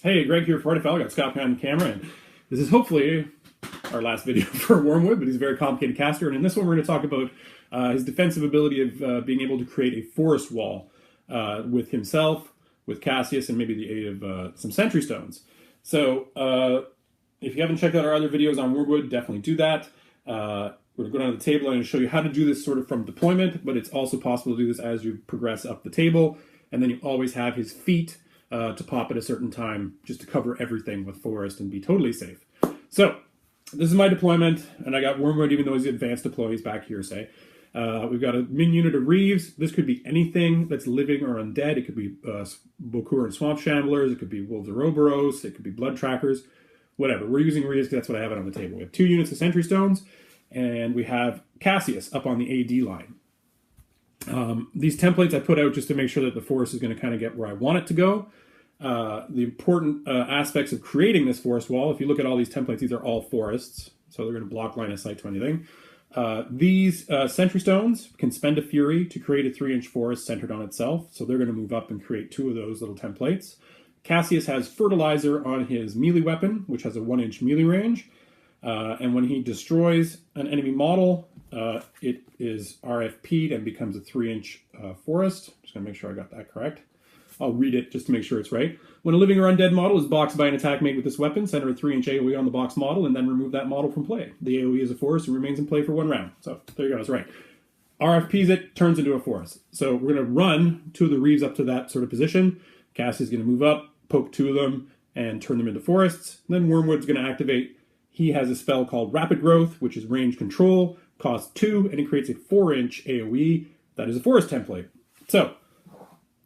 Hey, Greg here for Artifact. I got Scott behind the camera, and this is hopefully our last video for Wurmwood, but he's a very complicated caster. And in this one, we're going to talk about his defensive ability of being able to create a forest wall with himself, with Cassius, and maybe the aid of some sentry stones. So if you haven't checked out our other videos on Wurmwood, definitely do that. We're going to go down to the table and show you how to do this sort of from deployment, but it's also possible to do this as you progress up the table. And then you always have his feet to pop at a certain time, just to cover everything with forest and be totally safe. So this is my deployment, and I got Wurmwood, even though he's advanced deploy, he's back here, say. We've got a min unit of Reeves. This could be anything that's living or undead. It could be Bokur and Swamp Shamblers. It could be Wolves of Ouroboros. It could be Blood Trackers. Whatever. We're using Reeves because that's what I have it on the table. We have 2 units of Sentry Stones, and we have Cassius up on the AD line. These templates I put out just to make sure that the forest is going to kind of get where I want it to go. The important aspects of creating this forest wall, if you look at all these templates, these are all forests, so they're going to block line of sight to anything. These Sentry Stones can spend a Fury to create a 3-inch forest centered on itself, so they're going to move up and create 2 of those little templates. Cassius has Fertilizer on his melee weapon, which has a 1-inch melee range, and when he destroys an enemy model, it is RFP'd and becomes a 3-inch forest. Just going to make sure I got that correct. I'll read it just to make sure it's right. When a living or undead model is boxed by an attack made with this weapon, center a 3-inch AoE on the box model and then remove that model from play. The AoE is a forest and remains in play for 1 round. So there you go, that's right. RFPs it, turns into a forest. So we're going to run 2 of the Reeves up to that sort of position. Cassie's going to move up, poke 2 of them, and turn them into forests. Then Wurmwood's going to activate. He has a spell called Rapid Growth, which is range control, costs 2, and it creates a 4-inch AoE. That is a forest template. So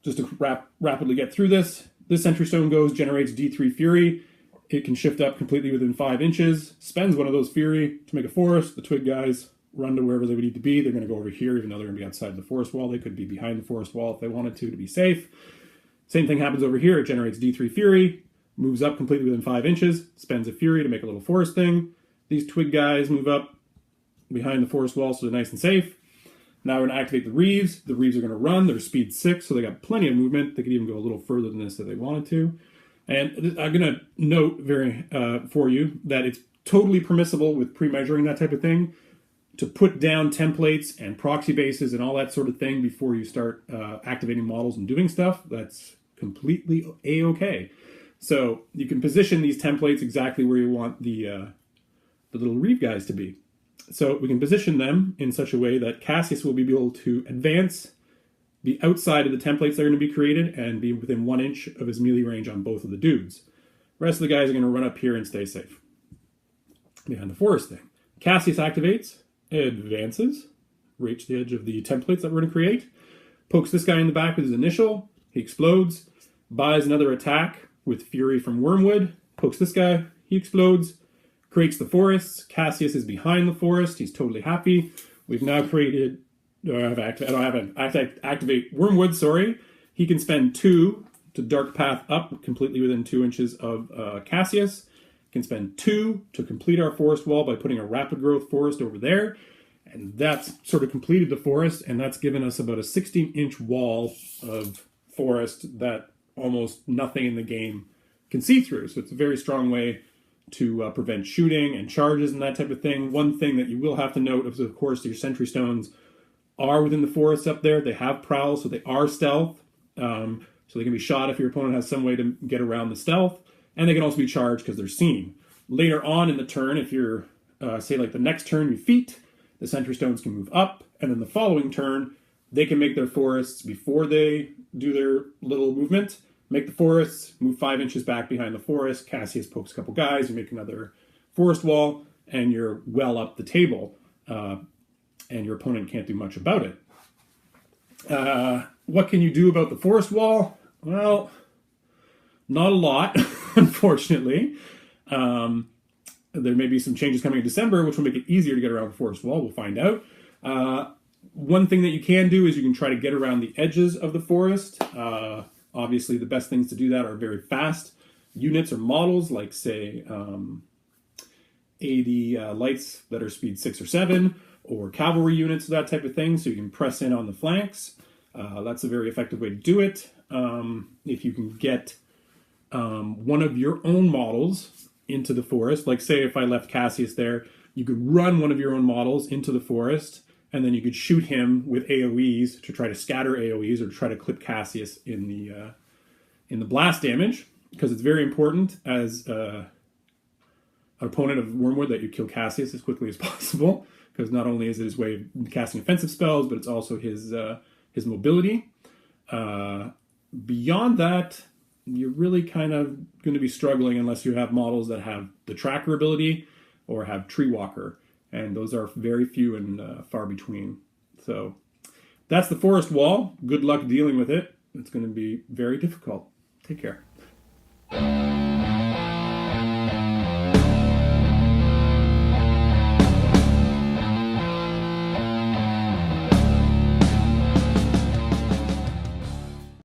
just to rapidly get through this Sentry Stone goes, generates D3 Fury. It can shift up completely within 5 inches, spends 1 of those Fury to make a forest. The Twig guys run to wherever they would need to be. They're going to go over here, even though they're going to be outside the forest wall. They could be behind the forest wall if they wanted to be safe. Same thing happens over here. It generates D3 Fury, moves up completely within 5 inches, spends a Fury to make a little forest thing. These Twig guys move up behind the forest wall, so they're nice and safe. Now we're going to activate the Reeves. The Reeves are going to run. They're speed 6, so they got plenty of movement. They could even go a little further than this if they wanted to. And I'm going to note for you that it's totally permissible with pre-measuring that type of thing to put down templates and proxy bases and all that sort of thing before you start activating models and doing stuff. That's completely A-okay. So you can position these templates exactly where you want the little Reeve guys to be. So we can position them in such a way that Cassius will be able to advance, be outside of the templates that are going to be created, and be within 1 inch of his melee range on both of the dudes. The rest of the guys are going to run up here and stay safe behind the forest thing. Cassius activates, advances, reach the edge of the templates that we're going to create, pokes this guy in the back with his initial, he explodes, buys another attack with Fury from Wurmwood, pokes this guy, he explodes, creates the forests. Cassius is behind the forest. He's totally happy. We've now created... activate Wurmwood, sorry. He can spend 2 to Dark Path up, completely within 2 inches of Cassius. Can spend 2 to complete our forest wall by putting a Rapid Growth forest over there. And that's sort of completed the forest, and that's given us about a 16-inch wall of forest that almost nothing in the game can see through. So it's a very strong way to prevent shooting and charges and that type of thing. One thing that you will have to note is, of course, your Sentry Stones are within the forests up there. They have prowl, so they are stealth. So they can be shot if your opponent has some way to get around the stealth. And they can also be charged because they're seen. Later on in the turn, if you're, say like the next turn you feat, the Sentry Stones can move up. And then the following turn, they can make their forests before they do their little movement. Make the forests, move 5 inches back behind the forest. Cassius pokes a couple guys, you make another forest wall, and you're well up the table. And your opponent can't do much about it. What can you do about the forest wall? Well, not a lot, unfortunately. There may be some changes coming in December, which will make it easier to get around the forest wall. We'll find out. One thing that you can do is you can try to get around the edges of the forest. Obviously, the best things to do that are very fast units or models, like, say, AD lights that are speed 6 or 7, or cavalry units, that type of thing, so you can press in on the flanks. That's a very effective way to do it. If you can get one of your own models into the forest. Like say if I left Cassius there, you could run one of your own models into the forest, and then you could shoot him with AoEs to try to scatter AoEs or to try to clip Cassius in the blast damage, because it's very important as an opponent of Wurmwood that you kill Cassius as quickly as possible, because not only is it his way of casting offensive spells, but it's also his mobility. Beyond that, you're really kind of going to be struggling unless you have models that have the tracker ability or have Tree Walker, and those are very few and far between. So that's the forest wall. Good luck dealing with it. It's going to be very difficult. Take care.